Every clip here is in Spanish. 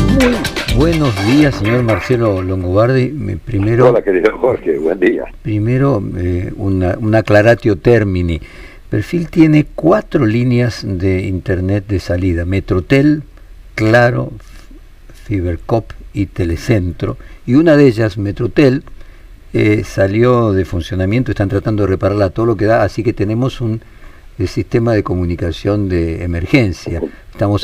Muy buenos días, señor Marcelo Longobardi. Primero, hola, querido Jorge, buen día. Primero, una aclaratio termini. Perfil tiene 4 líneas de internet de salida: Metrotel, Claro, Fibercop y Telecentro. Y una de ellas, Metrotel, salió de funcionamiento. Están tratando de repararla a todo lo que da, así que tenemos el sistema de comunicación de emergencia. Estamos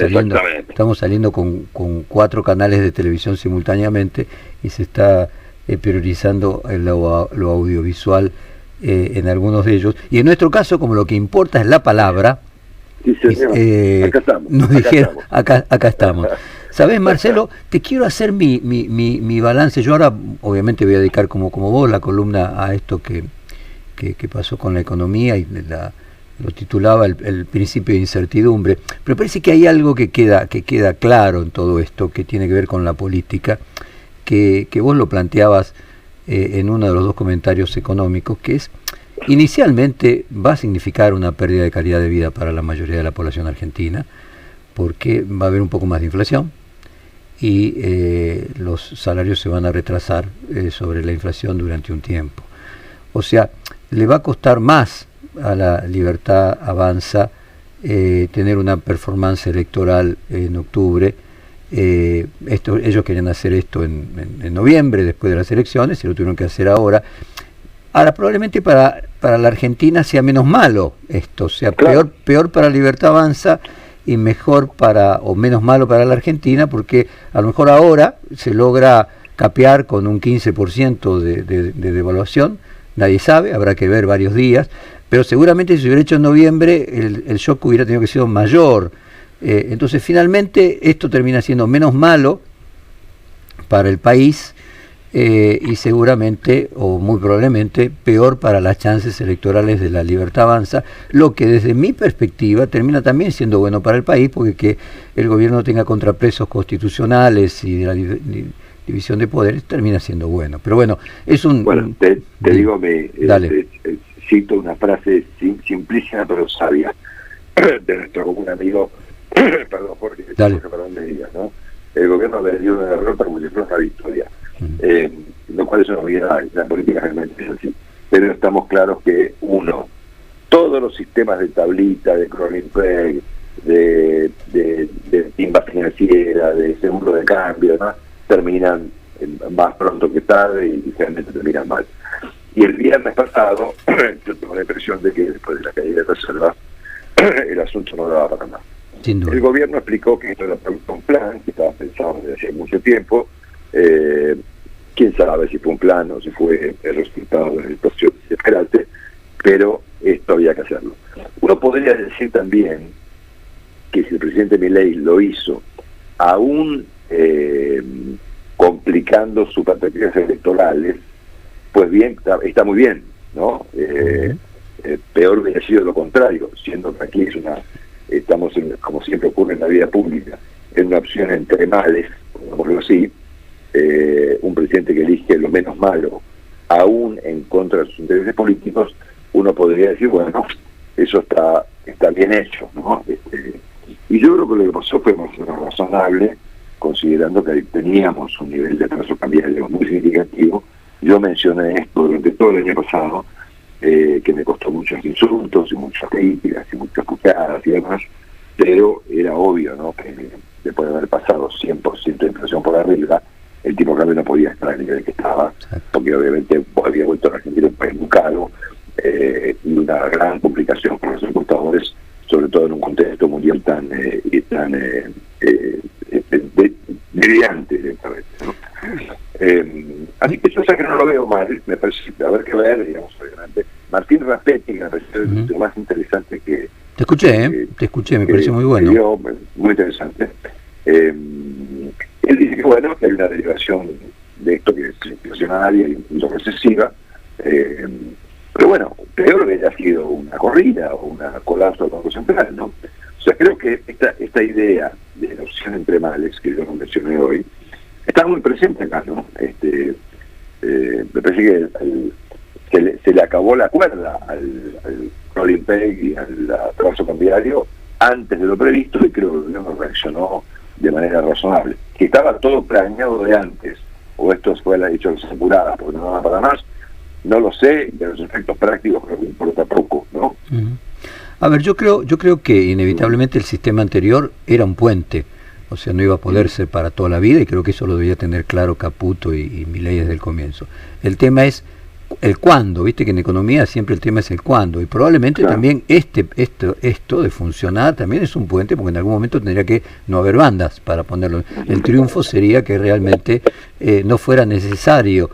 saliendo con 4 canales de televisión simultáneamente y se está priorizando lo audiovisual en algunos de ellos. Y en nuestro caso, como lo que importa es la palabra, sí, acá estamos, nos dijeron, acá estamos. ¿Sabés, Marcelo? Te quiero hacer mi balance. Yo ahora, obviamente, voy a dedicar como vos la columna a esto que pasó con la economía y lo titulaba el principio de incertidumbre, pero parece que hay algo que queda claro en todo esto, que tiene que ver con la política, que vos lo planteabas en uno de los 2 comentarios económicos, que es, inicialmente va a significar una pérdida de calidad de vida para la mayoría de la población argentina, porque va a haber un poco más de inflación y los salarios se van a retrasar sobre la inflación durante un tiempo. O sea, le va a costar más a la Libertad Avanza tener una performance electoral en octubre. Ellos querían hacer esto en noviembre, después de las elecciones, y lo tuvieron que hacer ahora. Ahora, probablemente para la Argentina sea menos malo esto, sea claro, peor para Libertad Avanza y menos malo para la Argentina, porque a lo mejor ahora se logra capear con un 15% de devaluación. Nadie sabe, habrá que ver varios días, pero seguramente si se hubiera hecho en noviembre el shock hubiera tenido que ser mayor. Entonces finalmente esto termina siendo menos malo para el país y seguramente, o muy probablemente, peor para las chances electorales de la Libertad Avanza, lo que desde mi perspectiva termina también siendo bueno para el país, porque que el gobierno tenga contrapesos constitucionales y de la división de poderes termina siendo bueno. Pero bueno, es un... Bueno, te digo, cito una frase simplísima pero sabia de nuestro común amigo, perdón Jorge, perdón me digas, ¿no? El gobierno le dio una derrota como si fuera una victoria, lo cual es una obviedad, la política realmente es así, pero estamos claros que todos los sistemas de tablita, de crawling peg, de timba financiera, de seguro de cambio, ¿no?, terminan más pronto que tarde y generalmente terminan mal. Y el viernes pasado, yo tengo la impresión de que después de la caída de reservas, el asunto no daba para más. El gobierno explicó que esto era un plan que estaba pensado desde hace mucho tiempo. Quién sabe si fue un plan o si fue el resultado de la situación desesperante, pero esto había que hacerlo. Uno podría decir también que si el presidente Milei lo hizo, aún complicando sus perspectivas electorales, pues bien, está muy bien, ¿no? Peor hubiera sido lo contrario, siendo que aquí estamos como siempre ocurre en la vida pública, en una opción entre males, digámoslo así, un presidente que elige lo menos malo, aún en contra de sus intereses políticos. Uno podría decir, bueno, eso está bien hecho, ¿no? Y yo creo que lo que pasó fue más razonable, considerando que teníamos un nivel de atraso cambiario muy significativo. Yo mencioné esto durante todo el año pasado, que me costó muchos insultos y muchas críticas y muchas puteadas y demás, pero era obvio, ¿no?, que después de haber pasado 100% de inflación por arriba, el tipo de cambio no podía estar al nivel que estaba, porque obviamente había vuelto a la Argentina un país muy caro, y una gran complicación para los exportadores, sobre todo en un contexto mundial tan brillante directamente, ¿no? Así que yo sé que no lo veo mal, me parece que haber que ver, digamos, obviamente. Martín Raspetti, que me pareció lo más interesante que... Te escuché, me pareció muy bueno. Dio, muy interesante. Él dice que bueno, que hay una derivación de esto que es inflacionaria y incluso recesiva, pero bueno, peor hubiera sido una corrida o una colapso del Banco Central, ¿no? O sea, creo que esta idea de la opción entre males, que yo no mencioné hoy, está muy presente acá, ¿no? Me parece que se le acabó la cuerda al rolling peg y al atraso cambiario antes de lo previsto, y creo que el gobierno reaccionó de manera razonable. Que estaba todo planeado de antes, o esto fue la dicho apurada porque no va para más, no lo sé, de los efectos prácticos creo que importa poco, ¿no? A ver, yo creo que inevitablemente el sistema anterior era un puente, o sea, no iba a poder ser para toda la vida, y creo que eso lo debía tener claro Caputo y Milei desde el comienzo. El tema es el cuándo, viste que en economía siempre el tema es el cuándo, y probablemente también esto de funcionar también es un puente, porque en algún momento tendría que no haber bandas para ponerlo. El triunfo sería que realmente no fuera necesario,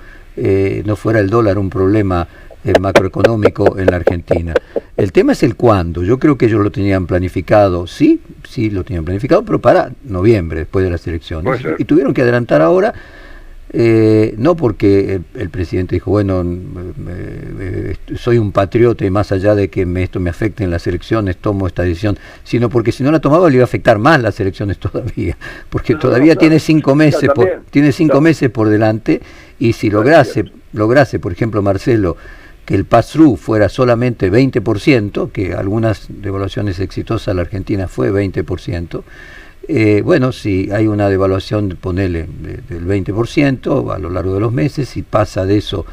no fuera el dólar un problema macroeconómico en la Argentina. El tema es el cuándo. Yo creo que ellos lo tenían planificado, sí lo tenían planificado, pero para noviembre, después de las elecciones, y tuvieron que adelantar ahora. No porque el presidente dijo, bueno, soy un patriota y más allá de que esto me afecte en las elecciones, tomo esta decisión, sino porque si no la tomaba le iba a afectar más las elecciones todavía, porque todavía tiene 5 meses tiene 5 meses por delante, y si lograse, por ejemplo, Marcelo, que el pass-through fuera solamente 20%, que algunas devaluaciones exitosas la Argentina fue 20%, bueno, si hay una devaluación, ponele, del 20% a lo largo de los meses, y pasa de eso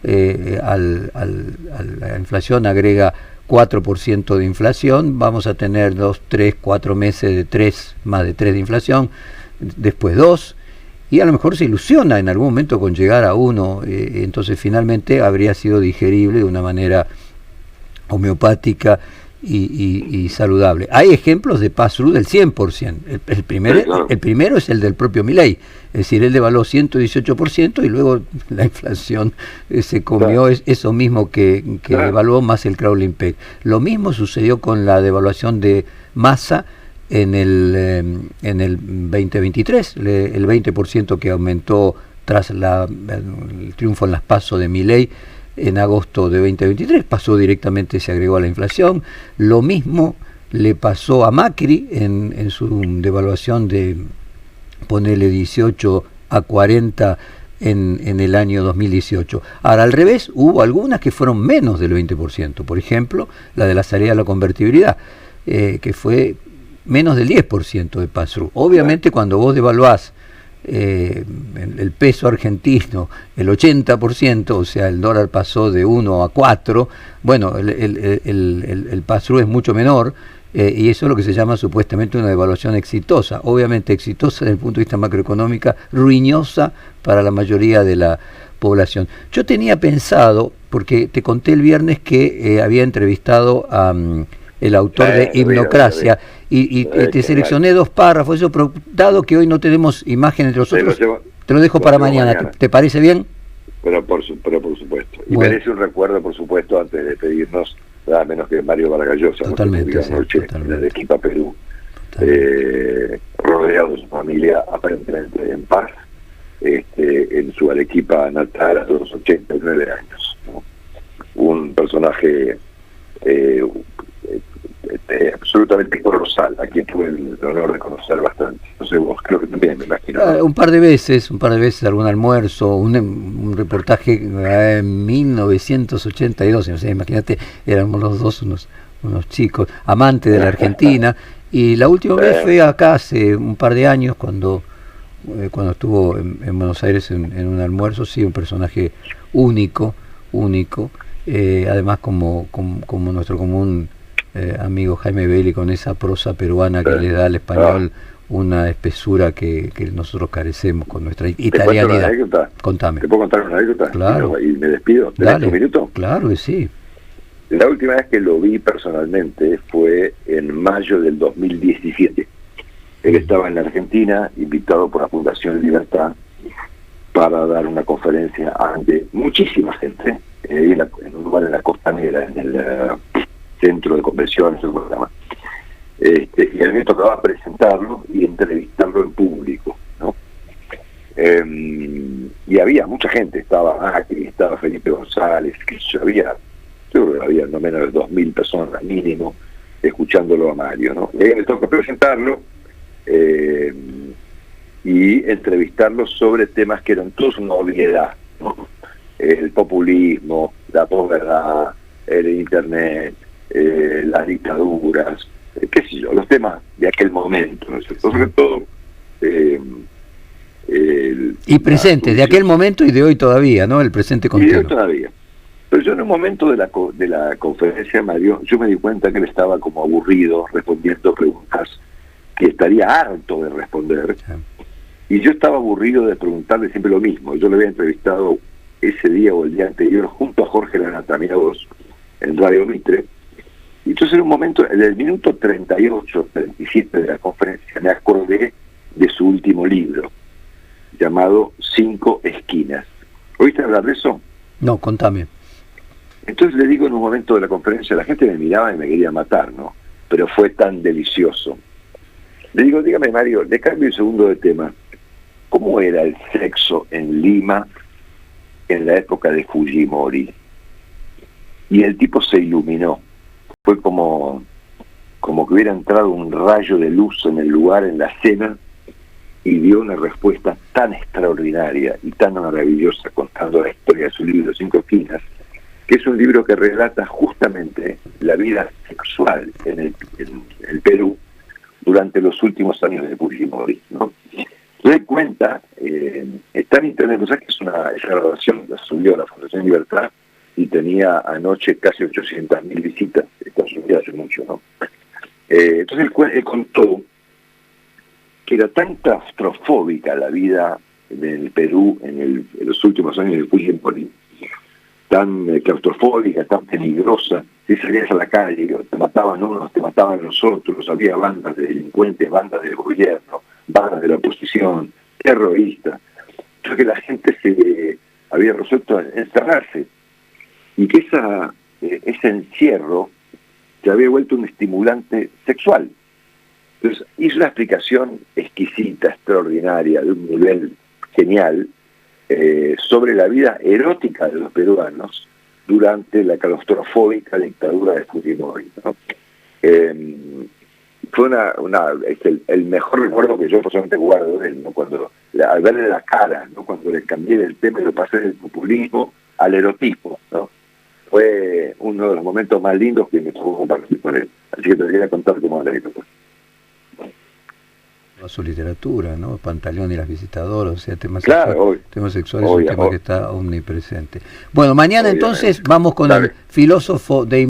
a la inflación, agrega 4% de inflación, vamos a tener 2, 3, 4 meses de más de 3 de inflación, después 2, y a lo mejor se ilusiona en algún momento con llegar a 1, entonces finalmente habría sido digerible de una manera homeopática y saludable. Hay ejemplos de pass-through del 100%. El primero es el del propio Milei, es decir, él devaluó 118% y luego la inflación se comió eso mismo que devaluó más el crawling peg. Lo mismo sucedió con la devaluación de Massa en el 2023, el 20% que aumentó tras el triunfo en las PASO de Milei en agosto de 2023, pasó directamente, se agregó a la inflación. Lo mismo le pasó a Macri en su devaluación de ponerle 18 a 40 en el año 2018. Ahora, al revés, hubo algunas que fueron menos del 20%, por ejemplo, la de la salida a la convertibilidad, que fue menos del 10% de pass-through. Obviamente, cuando vos devaluás el peso argentino el 80%, o sea, el dólar pasó de 1 a 4, bueno, el pass-through es mucho menor, y eso es lo que se llama supuestamente una devaluación exitosa. Obviamente exitosa desde el punto de vista macroeconómico, ruinosa para la mayoría de la población. Yo tenía pensado, porque te conté el viernes que había entrevistado a el autor de Hipnocracia, y te seleccioné 2 párrafos, eso, pero dado que hoy no tenemos imagen entre nosotros, te lo dejo para mañana. ¿Te parece bien? Pero por supuesto. Y merece un recuerdo, por supuesto, antes de despedirnos, nada menos que Mario Vargas Llosa, totalmente, en el equipo Perú, rodeado de su familia, aparentemente en paz, en su Arequipa natal a los 89 años, ¿no? Un personaje absolutamente colosal, a quien tuve el honor de conocer bastante. Entonces vos creo que también, me imagino. Un par de veces, algún almuerzo, un reportaje en 1982, no sé, imagínate, éramos los dos unos chicos, amantes de la Argentina, y la última vez fue acá hace un par de años, cuando estuvo en Buenos Aires en un almuerzo. Sí, un personaje único, además como nuestro común amigo Jaime Bailey, con esa prosa peruana que le da al español una espesura que nosotros carecemos con nuestra italianidad. Contame. ¿Te puedo contar una anécdota? Claro. Y me despido. ¿Tenés un minuto? Claro que sí. La última vez que lo vi personalmente fue en mayo del 2017. Él estaba en la Argentina, invitado por la Fundación Libertad, para dar una conferencia ante muchísima gente, en un lugar en la Costanera, en el centro de convenciones, el programa. Y a mí me tocaba presentarlo y entrevistarlo en público, ¿no? Y había mucha gente, estaba Macri, estaba Felipe González, yo creo que había no menos de 2.000 personas mínimo escuchándolo a Mario, ¿no? Y me toca presentarlo y entrevistarlo sobre temas que eran todos una obviedad, ¿no? El populismo, la posverdad, el internet, las dictaduras, qué sé yo, los temas de aquel momento, ¿no? Sobre todo y presente, de aquel momento y de hoy todavía, ¿no? El presente continuo. Y de hoy todavía. Pero yo en un momento de la conferencia Mario, yo me di cuenta que él estaba como aburrido respondiendo preguntas que estaría harto de responder. Sí. Y yo estaba aburrido de preguntarle siempre lo mismo. Yo le había entrevistado ese día o el día anterior junto a Jorge Lanata, mira vos, en Radio Mitre. Y entonces en un momento, en el minuto 38, 37 de la conferencia, me acordé de su último libro, llamado 5 esquinas. ¿Oíste hablar de eso? No, contame. Entonces le digo en un momento de la conferencia, la gente me miraba y me quería matar, ¿no? Pero fue tan delicioso. Le digo, dígame Mario, le cambio un segundo de tema. ¿Cómo era el sexo en Lima en la época de Fujimori? Y el tipo se iluminó. Fue como que hubiera entrado un rayo de luz en el lugar, en la cena, y dio una respuesta tan extraordinaria y tan maravillosa contando la historia de su libro 5 esquinas, que es un libro que relata justamente la vida sexual en el Perú durante los últimos años de Fujimori, ¿no? Le cuenta, está en internet, ¿sabes que esa grabación la subió a la Fundación Libertad y tenía anoche casi 800.000 visitas, está subida hace mucho, ¿no? Entonces él contó que era tan claustrofóbica la vida en el Perú en los últimos años de Fujimori, tan claustrofóbica, tan peligrosa, si salías a la calle, te mataban unos, te mataban los otros, había bandas de delincuentes, bandas del gobierno, bandas de la oposición, terroristas. Entonces que la gente se había resuelto encerrarse y que ese encierro se había vuelto un estimulante sexual. Entonces hizo una explicación exquisita, extraordinaria, de un nivel genial, sobre la vida erótica de los peruanos durante la claustrofóbica dictadura de Fujimori, ¿no? Fue el mejor recuerdo que yo personalmente guardo de él, ¿no? Al verle la cara, ¿no? Cuando le cambié del tema y lo pasé del populismo al erotismo, ¿no? Fue uno de los momentos más lindos que me tocó compartir con él. Así que te quería contar cómo la pues. Su literatura, ¿no? Pantaleón y las visitadoras, o sea, temas claro, sexuales es un tema que está omnipresente. Bueno, mañana entonces vamos con el filósofo de